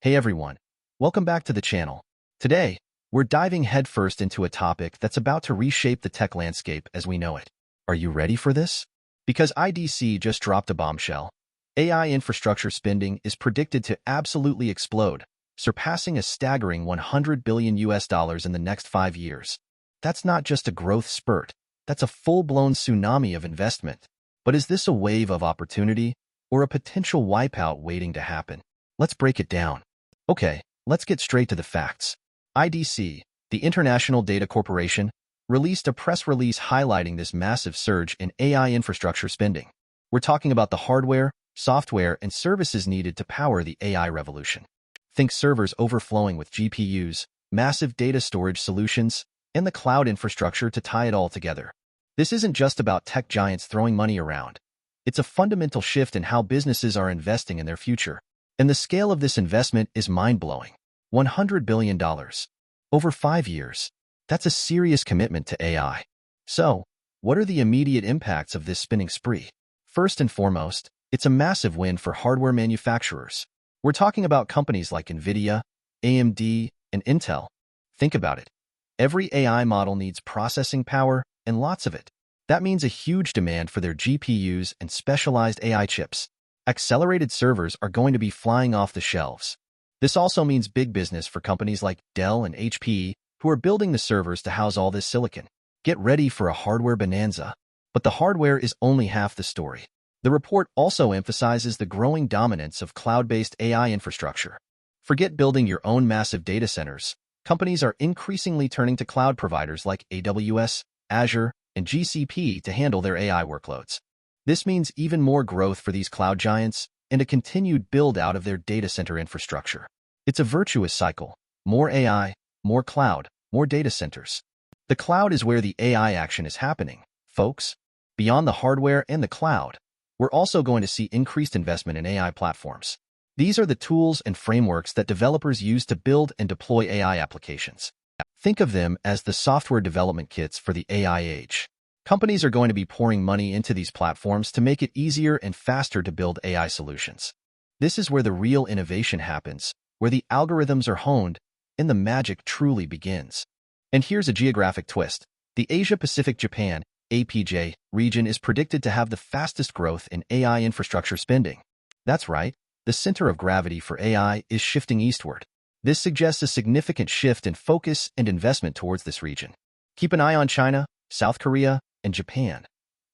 Hey everyone, welcome back to the channel. Today, we're diving headfirst into a topic that's about to reshape the tech landscape as we know it. Are you ready for this? Because IDC just dropped a bombshell. AI infrastructure spending is predicted to absolutely explode, surpassing a staggering $100 billion in the next 5 years. That's not just a growth spurt, that's a full-blown tsunami of investment. But is this a wave of opportunity or a potential wipeout waiting to happen? Let's break it down. Okay, let's get straight to the facts. IDC, the International Data Corporation, released a press release highlighting this massive surge in AI infrastructure spending. We're talking about the hardware, software, and services needed to power the AI revolution. Think servers overflowing with GPUs, massive data storage solutions, and the cloud infrastructure to tie it all together. This isn't just about tech giants throwing money around. It's a fundamental shift in how businesses are investing in their future. And the scale of this investment is mind-blowing. $100 billion. Over 5 years. That's a serious commitment to AI. So, what are the immediate impacts of this spending spree? First and foremost, it's a massive win for hardware manufacturers. We're talking about companies like NVIDIA, AMD, and Intel. Think about it. Every AI model needs processing power, and lots of it. That means a huge demand for their GPUs and specialized AI chips. Accelerated servers are going to be flying off the shelves. This also means big business for companies like Dell and HP, who are building the servers to house all this silicon. Get ready for a hardware bonanza. But the hardware is only half the story. The report also emphasizes the growing dominance of cloud-based AI infrastructure. Forget building your own massive data centers. Companies are increasingly turning to cloud providers like AWS, Azure, and GCP to handle their AI workloads. This means even more growth for these cloud giants and a continued build-out of their data center infrastructure. It's a virtuous cycle. More AI, more cloud, more data centers. The cloud is where the AI action is happening, folks. Beyond the hardware and the cloud, we're also going to see increased investment in AI platforms. These are the tools and frameworks that developers use to build and deploy AI applications. Think of them as the software development kits for the AI age. Companies are going to be pouring money into these platforms to make it easier and faster to build AI solutions. This is where the real innovation happens, where the algorithms are honed, and the magic truly begins. And here's a geographic twist. The Asia-Pacific Japan, APJ, region is predicted to have the fastest growth in AI infrastructure spending. That's right, the center of gravity for AI is shifting eastward. This suggests a significant shift in focus and investment towards this region. Keep an eye on China, South Korea, and Japan.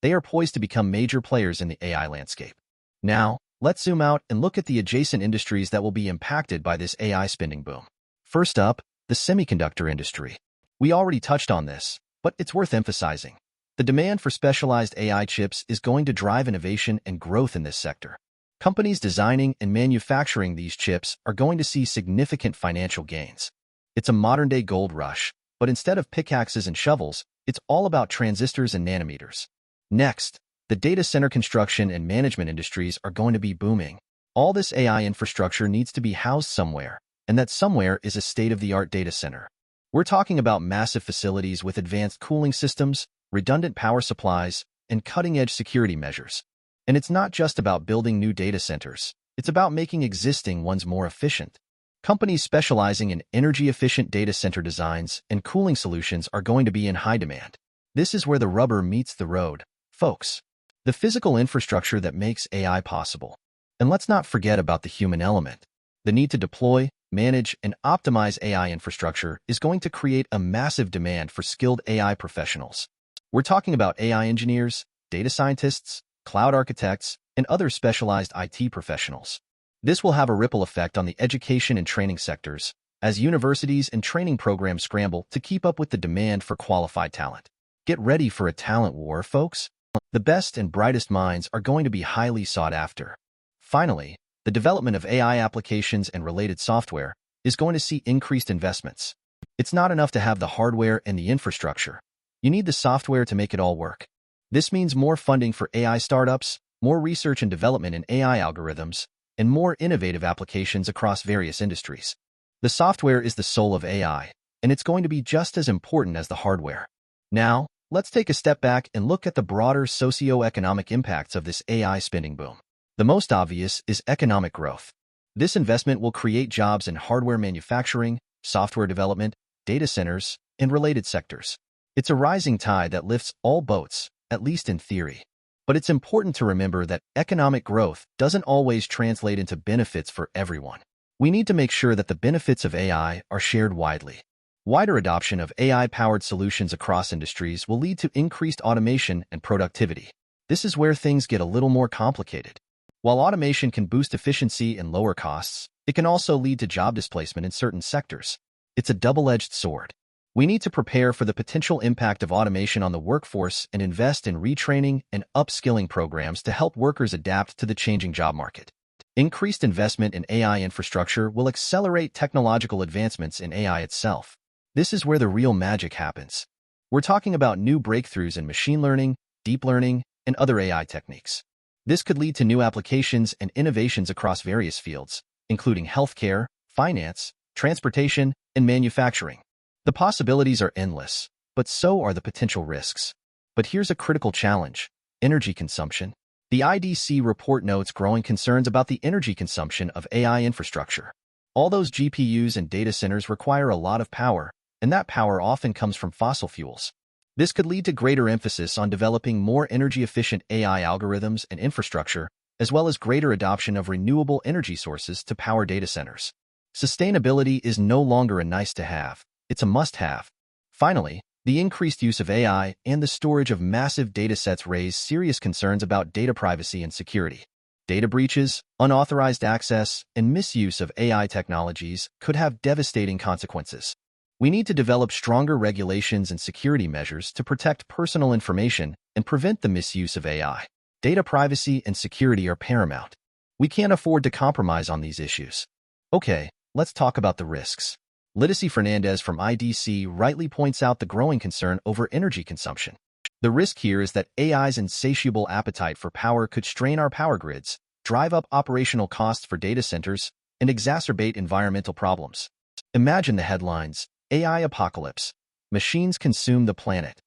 They are poised to become major players in the AI landscape. Now, let's zoom out and look at the adjacent industries that will be impacted by this AI spending boom. First up, the semiconductor industry. We already touched on this, but it's worth emphasizing. The demand for specialized AI chips is going to drive innovation and growth in this sector. Companies designing and manufacturing these chips are going to see significant financial gains. It's a modern-day gold rush, but instead of pickaxes and shovels, it's all about transistors and nanometers. Next, the data center construction and management industries are going to be booming. All this AI infrastructure needs to be housed somewhere, and that somewhere is a state-of-the-art data center. We're talking about massive facilities with advanced cooling systems, redundant power supplies, and cutting-edge security measures. And it's not just about building new data centers. It's about making existing ones more efficient. Companies specializing in energy-efficient data center designs and cooling solutions are going to be in high demand. This is where the rubber meets the road, folks. The physical infrastructure that makes AI possible. And let's not forget about the human element. The need to deploy, manage, and optimize AI infrastructure is going to create a massive demand for skilled AI professionals. We're talking about AI engineers, data scientists, cloud architects, and other specialized IT professionals. This will have a ripple effect on the education and training sectors, as universities and training programs scramble to keep up with the demand for qualified talent. Get ready for a talent war, folks. The best and brightest minds are going to be highly sought after. Finally, the development of AI applications and related software is going to see increased investments. It's not enough to have the hardware and the infrastructure. You need the software to make it all work. This means more funding for AI startups, more research and development in AI algorithms, and more innovative applications across various industries. The software is the soul of AI, and it's going to be just as important as the hardware. Now, let's take a step back and look at the broader socio-economic impacts of this AI spending boom. The most obvious is economic growth. This investment will create jobs in hardware manufacturing, software development, data centers, and related sectors. It's a rising tide that lifts all boats, at least in theory. But it's important to remember that economic growth doesn't always translate into benefits for everyone. We need to make sure that the benefits of AI are shared widely. Wider adoption of AI-powered solutions across industries will lead to increased automation and productivity. This is where things get a little more complicated. While automation can boost efficiency and lower costs, it can also lead to job displacement in certain sectors. It's a double-edged sword. We need to prepare for the potential impact of automation on the workforce and invest in retraining and upskilling programs to help workers adapt to the changing job market. Increased investment in AI infrastructure will accelerate technological advancements in AI itself. This is where the real magic happens. We're talking about new breakthroughs in machine learning, deep learning, and other AI techniques. This could lead to new applications and innovations across various fields, including healthcare, finance, transportation, and manufacturing. The possibilities are endless, but so are the potential risks. But here's a critical challenge: energy consumption. The IDC report notes growing concerns about the energy consumption of AI infrastructure. All those GPUs and data centers require a lot of power, and that power often comes from fossil fuels. This could lead to greater emphasis on developing more energy-efficient AI algorithms and infrastructure, as well as greater adoption of renewable energy sources to power data centers. Sustainability is no longer a nice-to-have, it's a must-have. Finally, the increased use of AI and the storage of massive datasets raise serious concerns about data privacy and security. Data breaches, unauthorized access, and misuse of AI technologies could have devastating consequences. We need to develop stronger regulations and security measures to protect personal information and prevent the misuse of AI. Data privacy and security are paramount. We can't afford to compromise on these issues. Okay, let's talk about the risks. Lydicy Fernandez from IDC rightly points out the growing concern over energy consumption. The risk here is that AI's insatiable appetite for power could strain our power grids, drive up operational costs for data centers, and exacerbate environmental problems. Imagine the headlines: AI apocalypse. Machines consume the planet.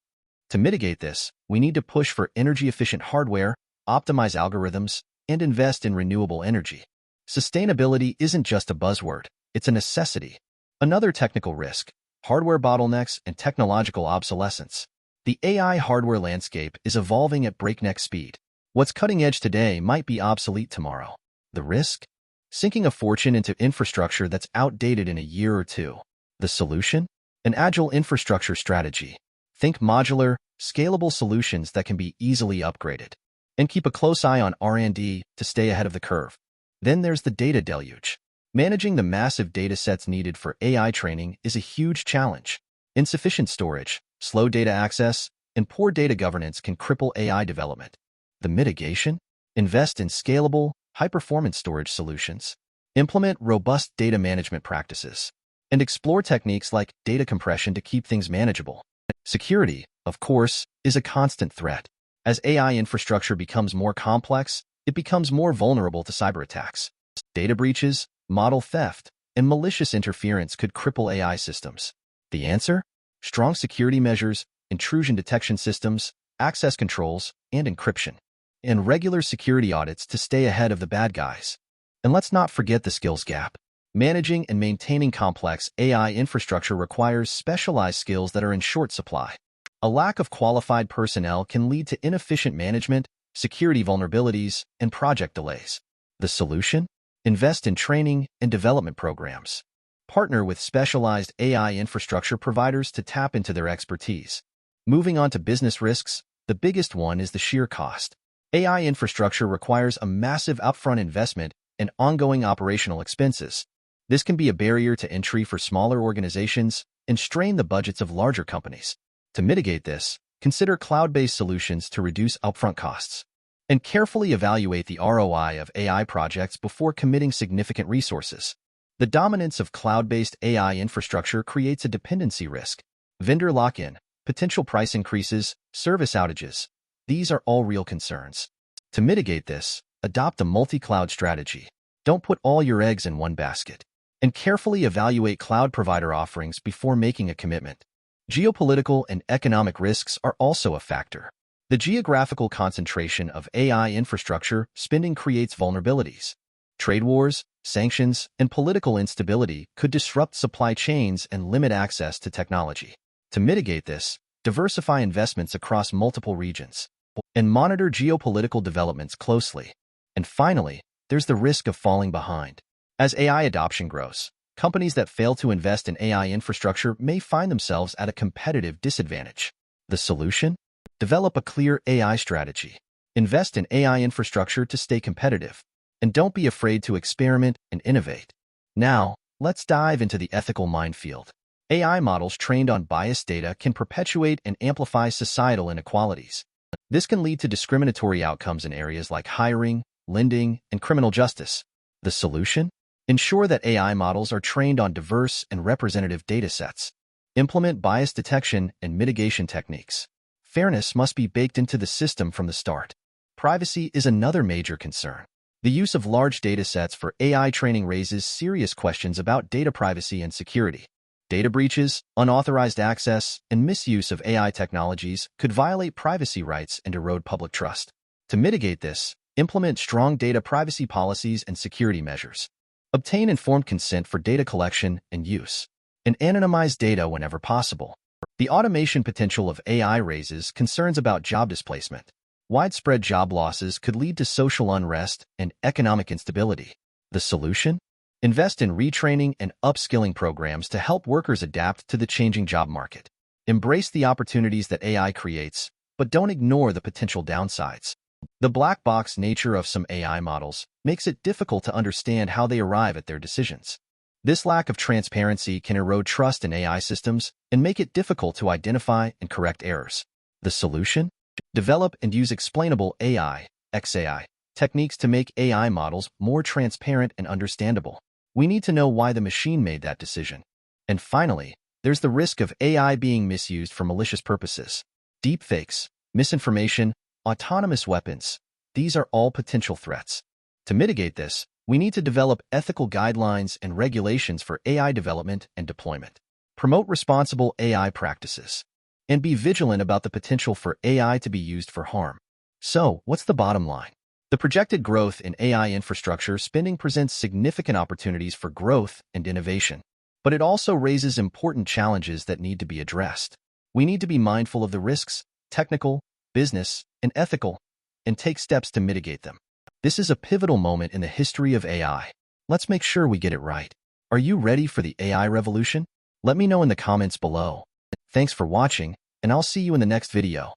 To mitigate this, we need to push for energy-efficient hardware, optimize algorithms, and invest in renewable energy. Sustainability isn't just a buzzword, it's a necessity. Another technical risk: hardware bottlenecks and technological obsolescence. The AI hardware landscape is evolving at breakneck speed. What's cutting edge today might be obsolete tomorrow. The risk? Sinking a fortune into infrastructure that's outdated in a year or two. The solution? An agile infrastructure strategy. Think modular, scalable solutions that can be easily upgraded. And keep a close eye on R&D to stay ahead of the curve. Then there's the data deluge. Managing the massive data sets needed for AI training is a huge challenge. Insufficient storage, slow data access, and poor data governance can cripple AI development. The mitigation? Invest in scalable, high-performance storage solutions. Implement robust data management practices. And explore techniques like data compression to keep things manageable. Security, of course, is a constant threat. As AI infrastructure becomes more complex, it becomes more vulnerable to cyber attacks. Data breaches, model theft, and malicious interference could cripple AI systems. The answer? Strong security measures, intrusion detection systems, access controls, and encryption. And regular security audits to stay ahead of the bad guys. And let's not forget the skills gap. Managing and maintaining complex AI infrastructure requires specialized skills that are in short supply. A lack of qualified personnel can lead to inefficient management, security vulnerabilities, and project delays. The solution? Invest in training and development programs. Partner with specialized AI infrastructure providers to tap into their expertise. Moving on to business risks, the biggest one is the sheer cost. AI infrastructure requires a massive upfront investment and ongoing operational expenses. This can be a barrier to entry for smaller organizations and strain the budgets of larger companies. To mitigate this, consider cloud-based solutions to reduce upfront costs. And carefully evaluate the ROI of AI projects before committing significant resources. The dominance of cloud-based AI infrastructure creates a dependency risk. Vendor lock-in, potential price increases, service outages. These are all real concerns. To mitigate this, adopt a multi-cloud strategy. Don't put all your eggs in one basket. And carefully evaluate cloud provider offerings before making a commitment. Geopolitical and economic risks are also a factor. The geographical concentration of AI infrastructure spending creates vulnerabilities. Trade wars, sanctions, and political instability could disrupt supply chains and limit access to technology. To mitigate this, diversify investments across multiple regions and monitor geopolitical developments closely. And finally, there's the risk of falling behind. As AI adoption grows, companies that fail to invest in AI infrastructure may find themselves at a competitive disadvantage. The solution? Develop a clear AI strategy. Invest in AI infrastructure to stay competitive. And don't be afraid to experiment and innovate. Now, let's dive into the ethical minefield. AI models trained on biased data can perpetuate and amplify societal inequalities. This can lead to discriminatory outcomes in areas like hiring, lending, and criminal justice. The solution? Ensure that AI models are trained on diverse and representative datasets. Implement bias detection and mitigation techniques. Fairness must be baked into the system from the start. Privacy is another major concern. The use of large datasets for AI training raises serious questions about data privacy and security. Data breaches, unauthorized access, and misuse of AI technologies could violate privacy rights and erode public trust. To mitigate this, implement strong data privacy policies and security measures. Obtain informed consent for data collection and use, and anonymize data whenever possible. The automation potential of AI raises concerns about job displacement. Widespread job losses could lead to social unrest and economic instability. The solution? Invest in retraining and upskilling programs to help workers adapt to the changing job market. Embrace the opportunities that AI creates, but don't ignore the potential downsides. The black box nature of some AI models makes it difficult to understand how they arrive at their decisions. This lack of transparency can erode trust in AI systems and make it difficult to identify and correct errors. The solution? Develop and use explainable AI, XAI, techniques to make AI models more transparent and understandable. We need to know why the machine made that decision. And finally, there's the risk of AI being misused for malicious purposes. Deepfakes, misinformation, autonomous weapons, these are all potential threats. To mitigate this, we need to develop ethical guidelines and regulations for AI development and deployment. Promote responsible AI practices. And be vigilant about the potential for AI to be used for harm. So, what's the bottom line? The projected growth in AI infrastructure spending presents significant opportunities for growth and innovation, but it also raises important challenges that need to be addressed. We need to be mindful of the risks, technical, business, and ethical, and take steps to mitigate them. This is a pivotal moment in the history of AI. Let's make sure we get it right. Are you ready for the AI revolution? Let me know in the comments below. Thanks for watching, and I'll see you in the next video.